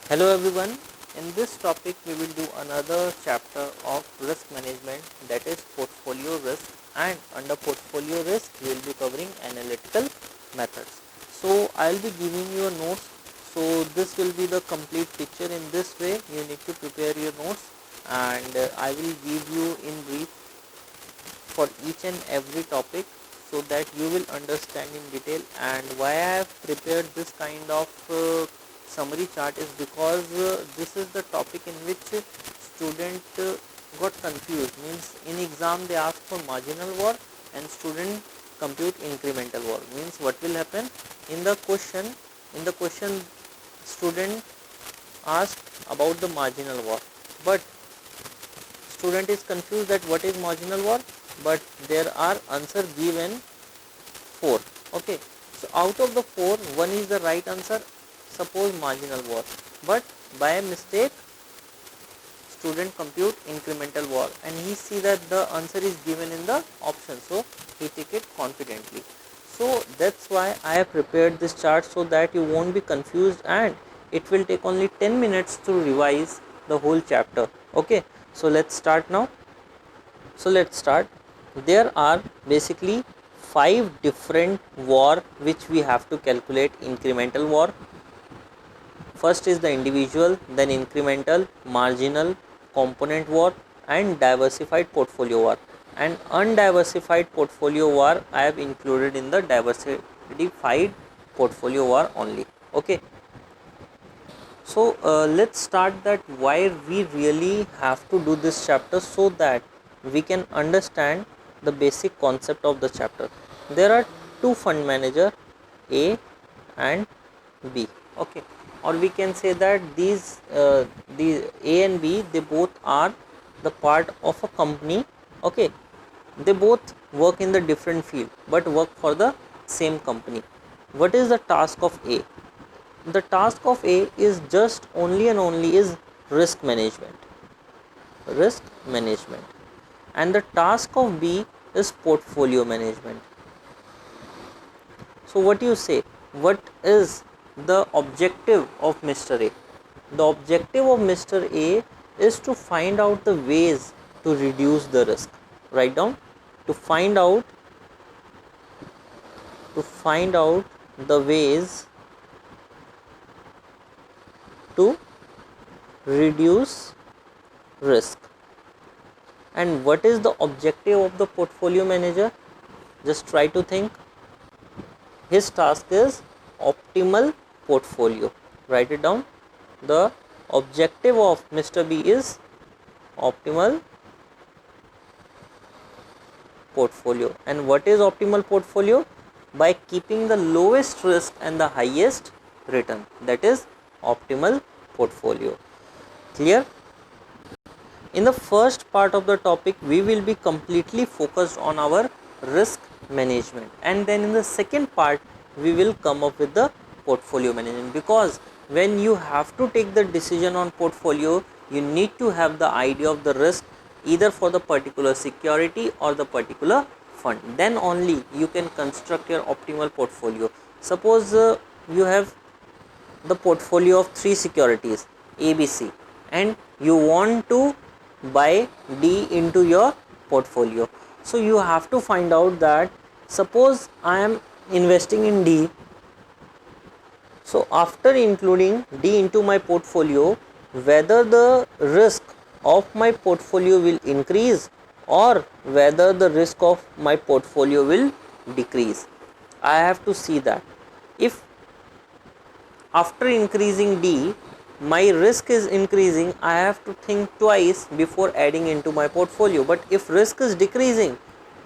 Hello everyone. In this topic we will do another chapter of risk management, that is portfolio risk, and under portfolio risk we will be covering analytical methods. So I will be giving you a notes. So this will be the complete picture. In this way you need to prepare your notes, and I will give you in brief for each and every topic so that you will understand in detail. And why I have prepared this kind of summary chart is because this is the topic in which student got confused. Means in exam they ask for marginal VAR and student compute incremental VAR. Means what will happen in the question student asked about the marginal VAR, but student is confused that what is marginal VAR, but there are answer given 4. Okay, so out of the 4 one is the right answer, suppose marginal VAR, but by mistake student compute incremental VAR and he see that the answer is given in the option, so he take it confidently. So that's why I have prepared this chart so that you won't be confused, and it will take only 10 minutes to revise the whole chapter. Okay, so let's start now. So let's start. There are basically 5 different VAR which we have to calculate incremental VAR. First is the individual, then incremental, marginal, component VAR, and diversified portfolio VAR. And undiversified portfolio VAR I have included in the diversified portfolio VAR only. Okay. So let's start that why we really have to do this chapter, so that we can understand the basic concept of the chapter. There are two fund manager, A and B. Okay, or we can say that these the A and B, they both are the part of a company. Okay, they both work in the different field but work for the same company. What is the task of A? The task of A is just only and only is risk management, and the task of B is portfolio management. So what you say, what is the objective of Mr. A? The objective of Mr. A is to find out the ways to reduce the risk. Write down, to find out the ways to reduce risk. And what is the objective of the portfolio manager? Just try to think. His task is optimal portfolio. Write it down. The objective of Mr. B is optimal portfolio. And what is optimal portfolio? By keeping the lowest risk and the highest return. That is optimal portfolio. Clear? In the first part of the topic we will be completely focused on our risk management, and then in the second part we will come up with the portfolio management, because when you have to take the decision on portfolio you need to have the idea of the risk either for the particular security or the particular fund. Then only you can construct your optimal portfolio. Suppose you have the portfolio of 3 securities ABC and you want to buy D into your portfolio. So you have to find out that suppose I am investing in D. So after including D into my portfolio, whether the risk of my portfolio will increase or whether the risk of my portfolio will decrease. I have to see that. If after increasing D my risk is increasing, I have to think twice before adding into my portfolio. But if risk is decreasing,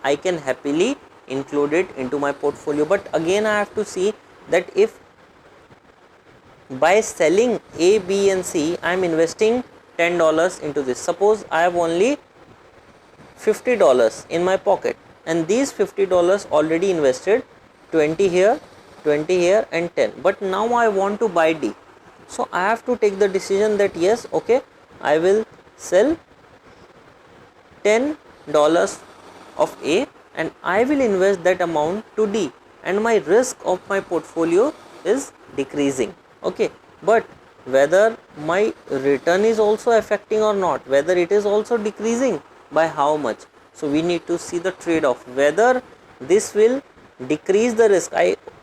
I can happily include it into my portfolio. But again I have to see that if by selling A, B and C I am investing $10 into this. Suppose I have only $50 in my pocket and these $50 already invested, 20 here, 20 here and 10, but now I want to buy D. So I have to take the decision that yes, okay, I will sell $10 of A and I will invest that amount to D, and my risk of my portfolio is decreasing. Okay, but whether my return is also affecting or not, whether it is also decreasing, by how much. So we need to see the trade-off, whether this will decrease the risk.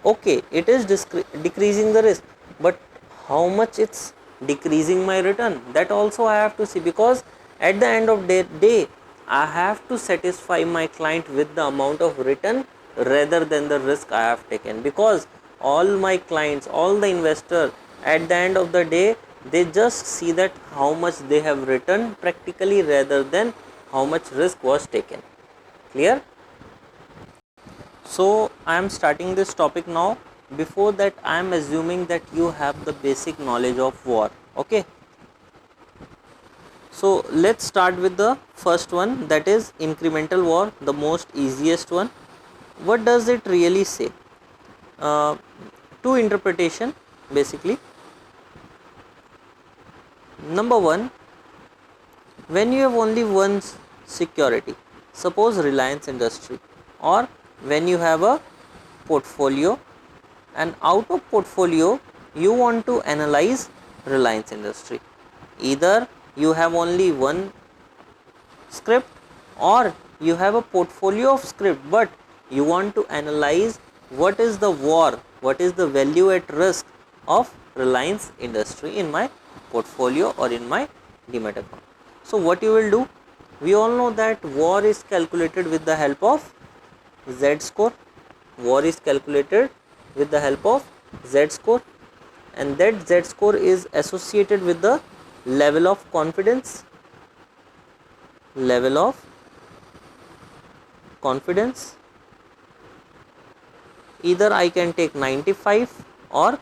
Okay, it is decreasing the risk, but how much it's decreasing my return, that also I have to see, because at the end of the day I have to satisfy my client with the amount of return rather than the risk I have taken, because all my clients, all the investors, at the end of the day they just see that how much they have returned practically rather than how much risk was taken. Clear? So I am starting this topic now. Before that, I am assuming that you have the basic knowledge of war. Okay, so let's start with the first one, that is incremental war, the most easiest one. What does it really say? Two interpretation basically. Number one, when you have only one security, suppose Reliance Industry, or when you have a portfolio, and out of portfolio you want to analyze Reliance Industry, either you have only one script or you have a portfolio of script, but you want to analyze what is the war, what is the value at risk of Reliance Industry in my portfolio or in my demat account. So what you will do, we all know that war is calculated with the help of Z score. War is calculated with the help of Z score, and that Z score is associated with the level of confidence. Level of confidence, either I can take 95 or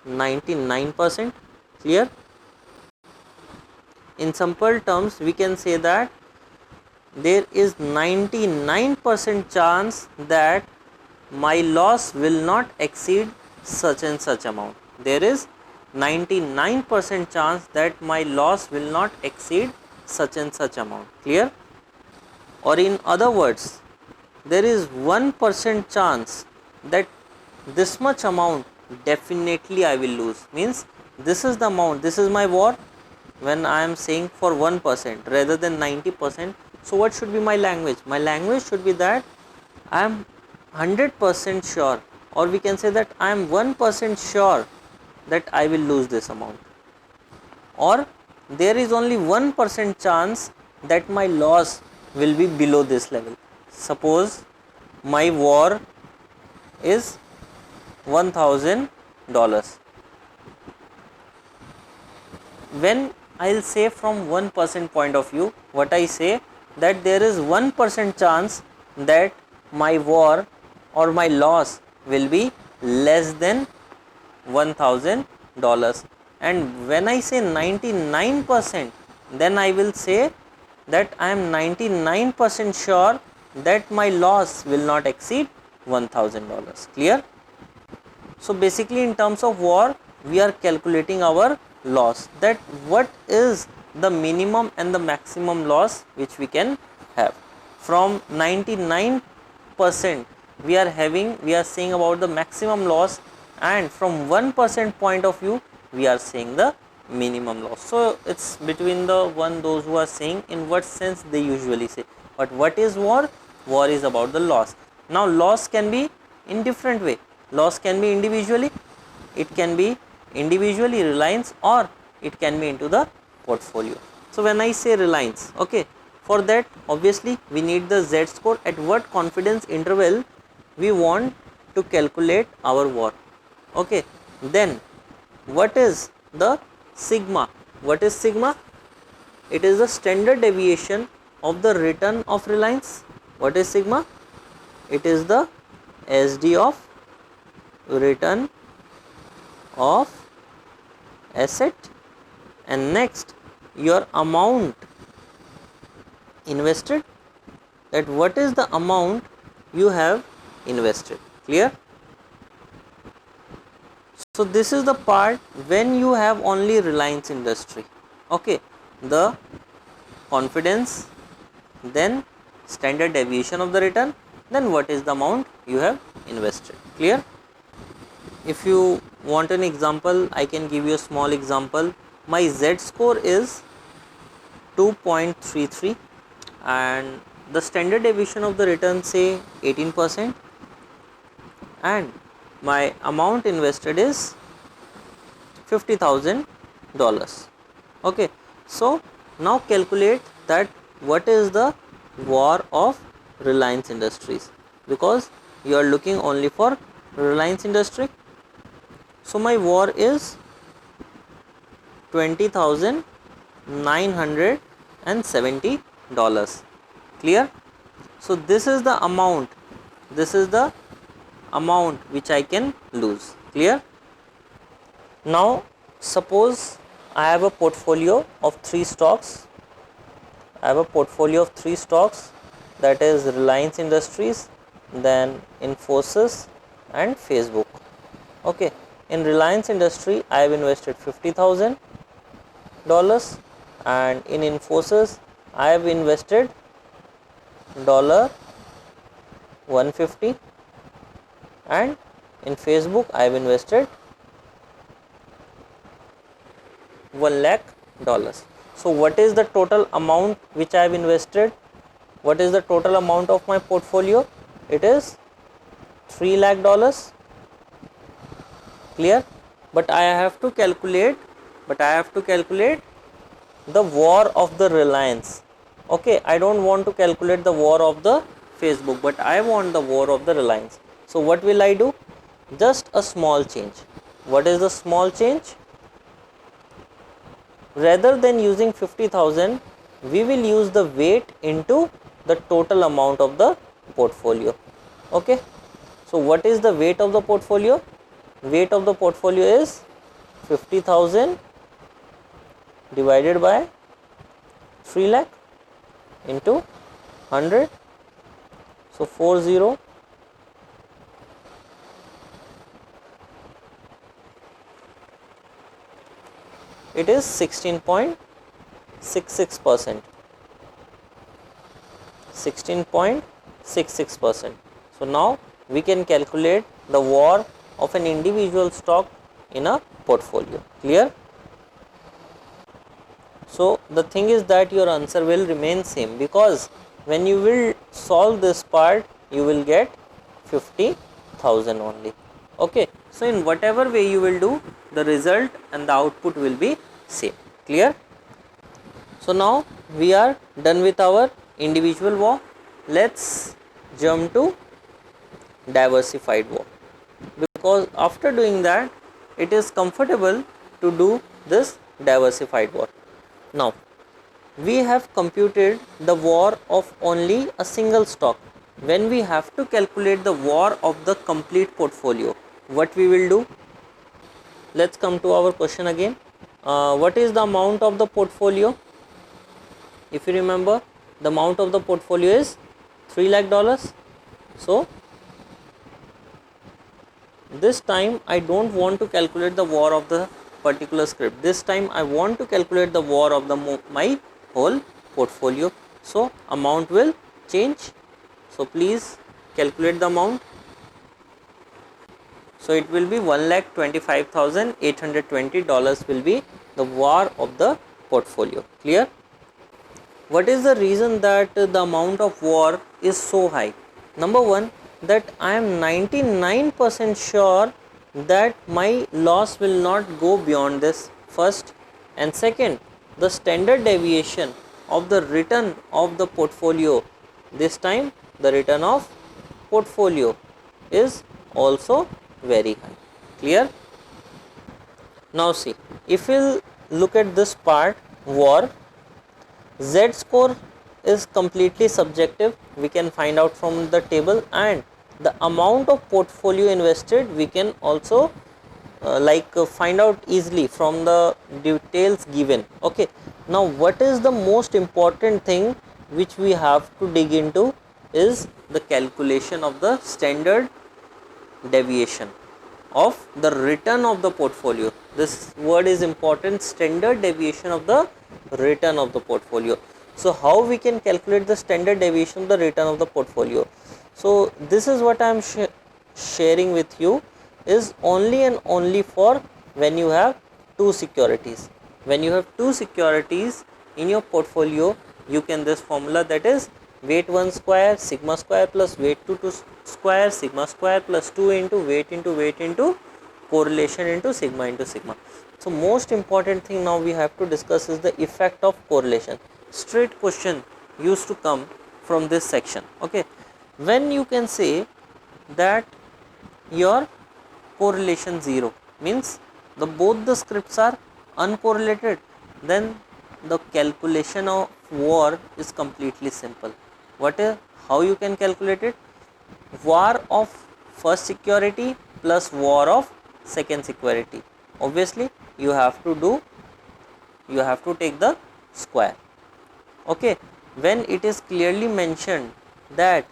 99%. Clear? In simple terms, we can say that there is 99% chance that my loss will not exceed such and such amount. There is 99% chance that my loss will not exceed such and such amount. Clear? Or in other words, there is 1% chance that this much amount definitely I will lose. Means this is the amount, this is my war, when I am saying for 1% rather than 90%. So what should be my language? My language should be that I am 100% sure, or we can say that I am 1% sure that I will lose this amount, or there is only 1% chance that my loss will be below this level. Suppose my war is $1,000. When I will say from 1% point of view, what I say, that there is 1% chance that my war or my loss will be less than $1,000. And when I say 99%, then I will say that I am 99% sure that my loss will not exceed $1,000. Clear? So basically in terms of war, we are calculating our loss, that what is the minimum and the maximum loss which we can have. From 99% we are saying about the maximum loss, and from 1% point of view we are saying the minimum loss. So it's between the those who are saying in what sense they usually say. But what is war? War is about the loss. Now loss can be in different way. Loss can be individually, it can be individually Reliance, or it can be into the portfolio. So when I say Reliance, okay, for that obviously we need the Z score, at what confidence interval we want to calculate our war. Okay, then what is the sigma? What is sigma? It is the standard deviation of the return of Reliance. What is sigma? It is the SD of return of asset, and next your amount invested, that what is the amount you have invested. Clear? So this is the part when you have only Reliance Industry. Okay, the confidence, then standard deviation of the return, then what is the amount you have invested. Clear? If you want an example, I can give you a small example. My Z score is 2.33 and the standard deviation of the return say 18% and my amount invested is $50,000. Okay, so now calculate that what is the VAR of Reliance Industries, because you are looking only for Reliance Industry. So my VAR is $20,970. Clear? So this is the amount, which I can lose. Clear? Now suppose I have a portfolio of 3 stocks. That is Reliance Industries, then Infosys and Facebook. Okay, in Reliance Industry I have invested $50,000 and in Infosys I have invested $150 and in Facebook I have invested $1 lakh. So what is the total amount which I have invested? What is the total amount of my portfolio? It is $3 lakh. Clear? But I have to calculate the VAR of the Reliance. Okay, I don't want to calculate the VAR of the Facebook, but I want the VAR of the Reliance. So what will I do? Just a small change. What is the small change? Rather than using 50,000, we will use the weight into the total amount of the portfolio. Okay, so what is the weight of the portfolio? Weight of the portfolio is 50,000 divided by 3 lakh into 100. So 40. It is 16.66%. 16.66%. So now we can calculate the VAR of an individual stock in a portfolio. Clear? So the thing is that your answer will remain same, because when you will solve this part you will get 50,000 only. Okay, so in whatever way you will do, the result and the output will be same. Clear? So now we are done with our individual VAR. Let's jump to diversified VAR, because after doing that it is comfortable to do this diversified VAR. Now we have computed the VAR of only a single stock. When we have to calculate the VAR of the complete portfolio, what we will do? Let's come to our question again. What is the amount of the portfolio? If you remember, the amount of the portfolio is $3 lakh. So this time I don't want to calculate the VAR of the particular script. This time I want to calculate the VAR of my whole portfolio. So amount will change. So please calculate the amount. So it will be $1,25,820 will be the VAR of the portfolio. Clear? What is the reason that the amount of VAR is so high? Number one, that I am 99% sure that my loss will not go beyond this, first, and second, the standard deviation of the return of the portfolio, this time the return of portfolio is also very high. Clear? Now see, if we'll look at this part, VAR, Z score is completely subjective. We can find out from the table, and the amount of portfolio invested we can also find out easily from the details given. Okay, now what is the most important thing which we have to dig into is the calculation of the standard deviation of the return of the portfolio. This word is important, standard deviation of the return of the portfolio. So how we can calculate the standard deviation of the return of the portfolio? So this is what I am sharing with you, is only and only for when you have two securities. When you have two securities in your portfolio, you can this formula, that is weight 1 square sigma square plus weight 2 square sigma square plus 2 into weight into correlation into sigma. So most important thing now we have to discuss is the effect of correlation. Straight question used to come from this section. Okay, when you can say that your correlation 0 means both the scripts are uncorrelated, then the calculation of VAR is completely simple. How you can calculate it? VAR of first security plus VAR of second security. Obviously you have to take the square. Okay, when it is clearly mentioned that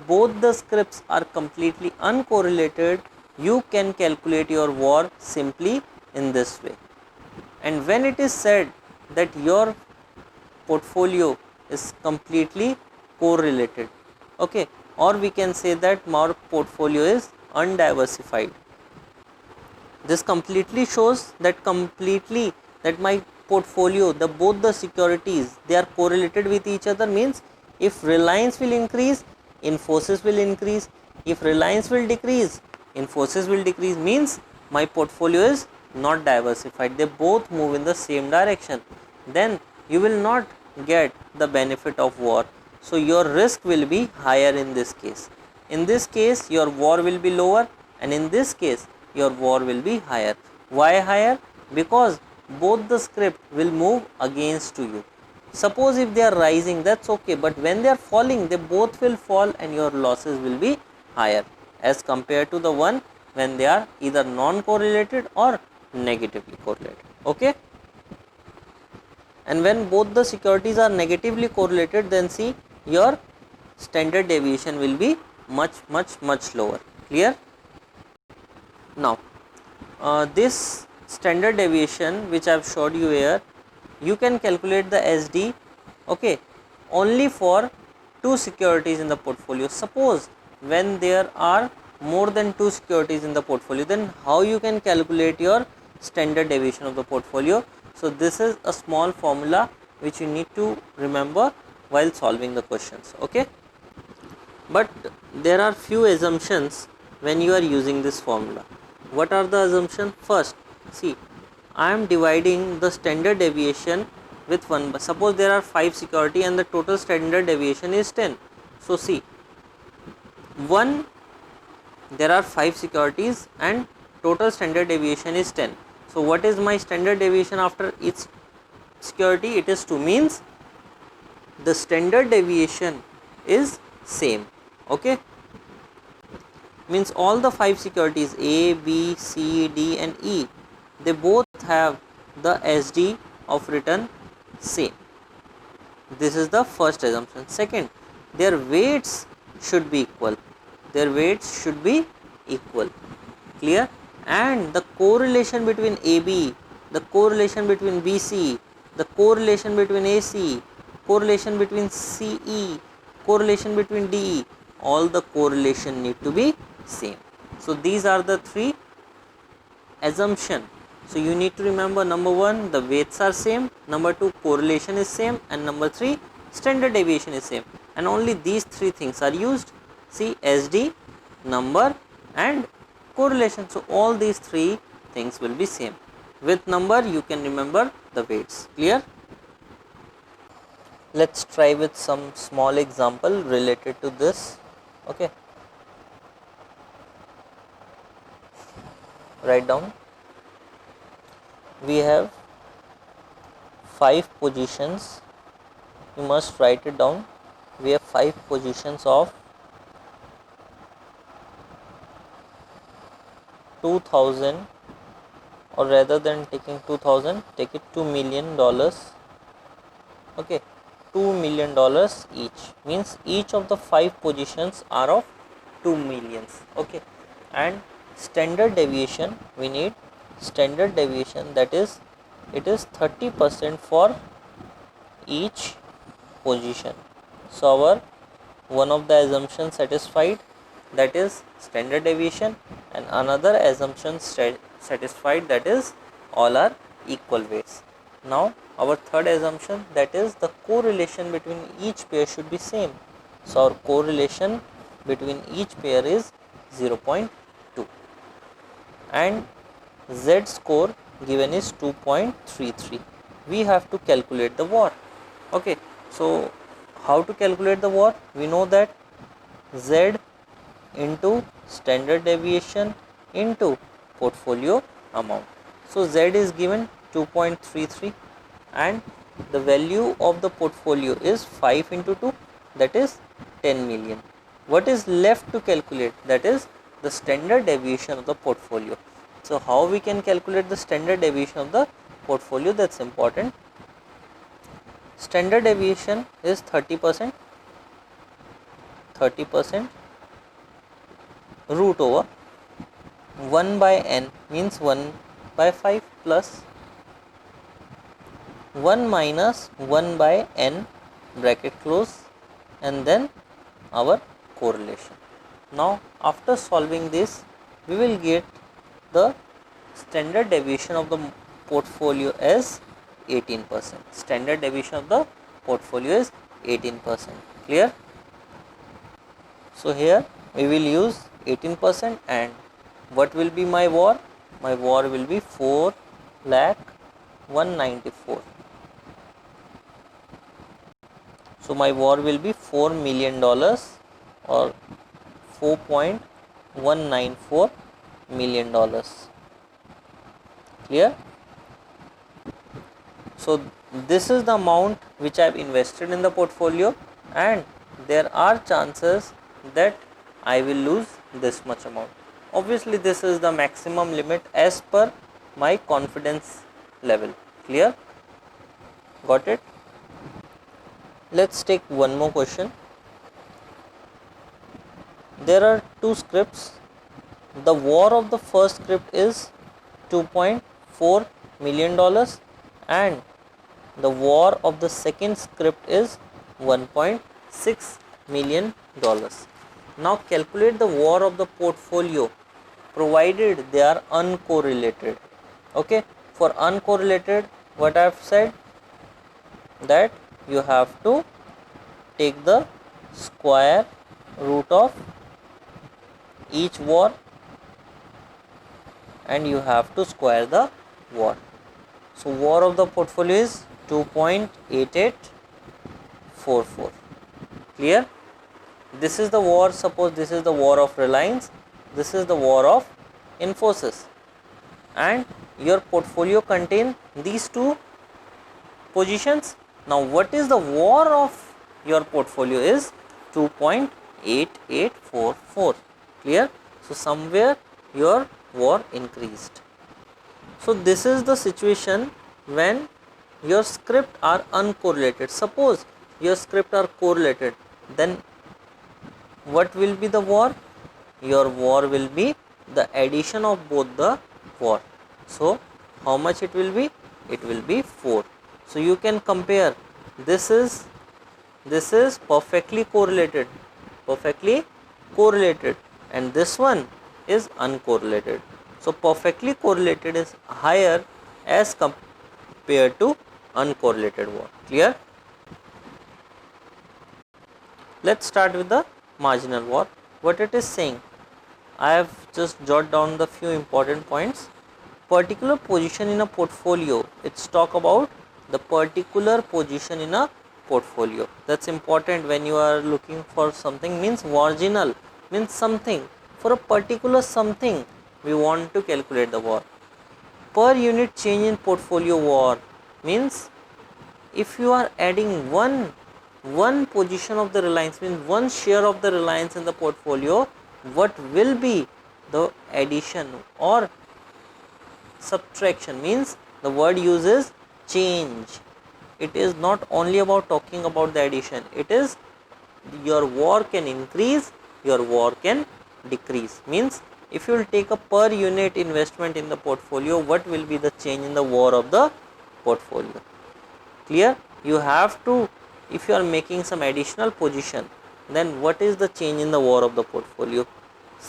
both the scripts are completely uncorrelated, you can calculate your VAR simply in this way. And when it is said that your portfolio is completely correlated, okay, or we can say that our portfolio is undiversified, this completely shows that my portfolio, both the securities, they are correlated with each other. Means if Reliance will increase, Infosys will increase. If Reliance will decrease, Infosys will decrease. Means my portfolio is not diversified, they both move in the same direction. Then you will not get the benefit of VAR. So your risk will be higher in this case. In this case your VAR will be lower, and in this case your VAR will be higher. Why higher? Because both the script will move against to you. Suppose if they are rising, that's okay, but when they are falling, they both will fall and your losses will be higher as compared to the one when they are either non-correlated or negatively correlated. Okay, and when both the securities are negatively correlated, then see your standard deviation will be much lower. Clear? Now this standard deviation which I have showed you here, you can calculate the SD, okay, only for two securities in the portfolio. Suppose when there are more than two securities in the portfolio, then how you can calculate your standard deviation of the portfolio? So this is a small formula which you need to remember while solving the questions. Okay, but there are few assumptions when you are using this formula. What are the assumptions? First, see, I am dividing the standard deviation with 1. Suppose there are 5 security and the total standard deviation is 10. So see, there are 5 securities and total standard deviation is 10. So what is my standard deviation after each security? It is 2. Means the standard deviation is same. Okay, means all the 5 securities A, B, C, D and E, they both have the SD of return same. This is the first assumption. Second, their weights should be equal. Clear? And the correlation between AB, the correlation between BC, the correlation between AC, correlation between CE, correlation between DE, all the correlation need to be same. So these are the 3 assumption. So you need to remember, number 1, the weights are same, number 2, correlation is same, and number 3, standard deviation is same. And only these 3 things are used. See, SD, number and correlation. So all these 3 things will be same. With number you can remember the weights. Clear? Let's try with some small example related to this. Okay, write down. We have 5 positions, you must write it down. We have 5 positions of 2000, or rather than taking 2000, take it $2 million. Okay, $2 million each, means each of the 5 positions are of 2 millions. Okay, and standard deviation, we need standard deviation, that is it is 30% for each position. So our one of the assumptions satisfied. that is standard deviation, and another assumption satisfied, that is all are equal weights. Now our third assumption, that is the correlation between each pair should be same. So our correlation between each pair is 0.2 and Z score given is 2.33. We have to calculate the VAR. Okay, so how to calculate the VAR? We know that Z into standard deviation into portfolio amount. So Z is given 2.33 and the value of the portfolio is 5 into 2, that is 10 million. What is left to calculate? That is the standard deviation of the portfolio. So how we can calculate the standard deviation of the portfolio? That's important. Standard deviation is 30%, 30% root over 1 by n, means 1 by 5 plus 1 minus 1 by n bracket close, and then our correlation. Now after solving this, we will get the standard deviation of the portfolio as 18%. Standard deviation of the portfolio is 18%. Clear? So here we will use 18%, and what will be my VAR? My VAR will be 4,194,000. So my VAR will be $4 million or $4.194 million. Clear? So this is the amount which I have invested in the portfolio, and there are chances that I will lose this much amount. Obviously this is the maximum limit as per my confidence level. Clear? Got it? Let's take one more question. There are two scripts. The VAR of the first script is $2.4 million and the VAR of the second script is $1.6 million. Now calculate the VAR of the portfolio provided they are uncorrelated. Okay, for uncorrelated, what I have said, that you have to take the square root of each VAR and you have to square the VAR. So VAR of the portfolio is 2.8844. Clear? This is the VAR. Suppose this is the VAR of Reliance, this is the VAR of Infosys, and your portfolio contain these two positions. Now what is the VAR of your portfolio is 2.8844. Clear? So somewhere your VAR increased. So this is the situation when your script are uncorrelated. Suppose your script are correlated, then what will be the VAR? Your VAR will be the addition of both the VAR. So how much it will be? It will be 4. So you can compare, this is perfectly correlated, and this one is uncorrelated. So perfectly correlated is higher as compared to uncorrelated VAR. Clear? Let's start with the marginal VAR. What it is saying, I have just jotted down the few important points. Particular position in a portfolio, it's talk about the particular position in a portfolio. That's important when you are looking for something, means marginal means something, for a particular something we want to calculate the VAR. Per unit change in portfolio VAR means if you are adding one position of the Reliance, means one share of the Reliance in the portfolio, what will be the addition or subtraction? Means the word uses change. It is not only about talking about the addition, it is your VAR can increase, your VAR can decrease. Means if you will take a per unit investment in the portfolio, what will be the change in the VAR of the portfolio? Clear? You have to, if you are making some additional position, then what is the change in the VAR of the portfolio?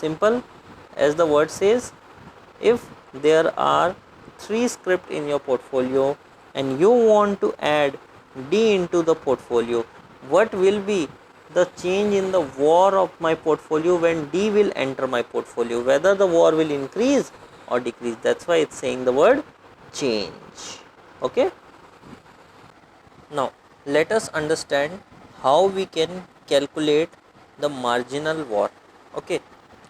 Simple as the word says. If there are 3 script in your portfolio and you want to add D into the portfolio, what will be the change in the war of my portfolio when D will enter my portfolio, whether the war will increase or decrease. That's why it's saying the word change. Okay. Now let us understand how we can calculate the marginal war. Okay,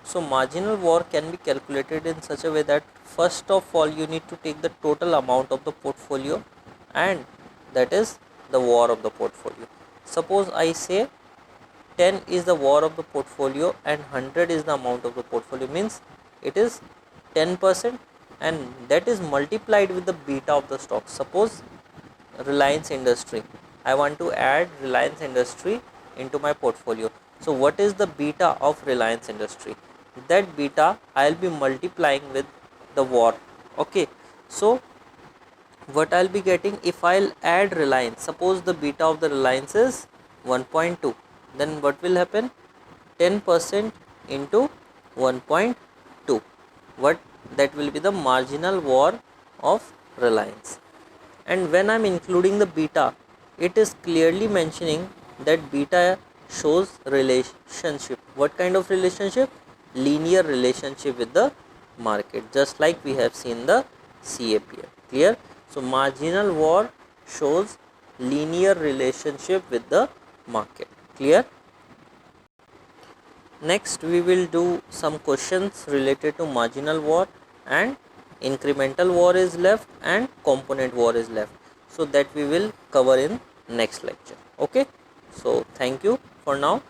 so marginal war can be calculated in such a way that first of all you need to take the total amount of the portfolio, and that is the war of the portfolio. Suppose I say 10 is the war of the portfolio and 100 is the amount of the portfolio, means it is 10%, and that is multiplied with the beta of the stock. Suppose Reliance Industry, I want to add Reliance Industry into my portfolio. So what is the beta of Reliance Industry? That beta I will be multiplying with the war. Okay, so what I'll be getting if I'll add Reliance, suppose the beta of the Reliance is 1.2, then what will happen? 10% into 1.2, what that will be the marginal war of Reliance. And when I'm including the beta, it is clearly mentioning that beta shows relationship. What kind of relationship? Linear relationship with the market, just like we have seen the CAPM. Clear? So marginal war shows linear relationship with the market. Clear? Next we will do some questions related to marginal war, and incremental war is left and component war is left. So that we will cover in next lecture. Okay, so thank you for now.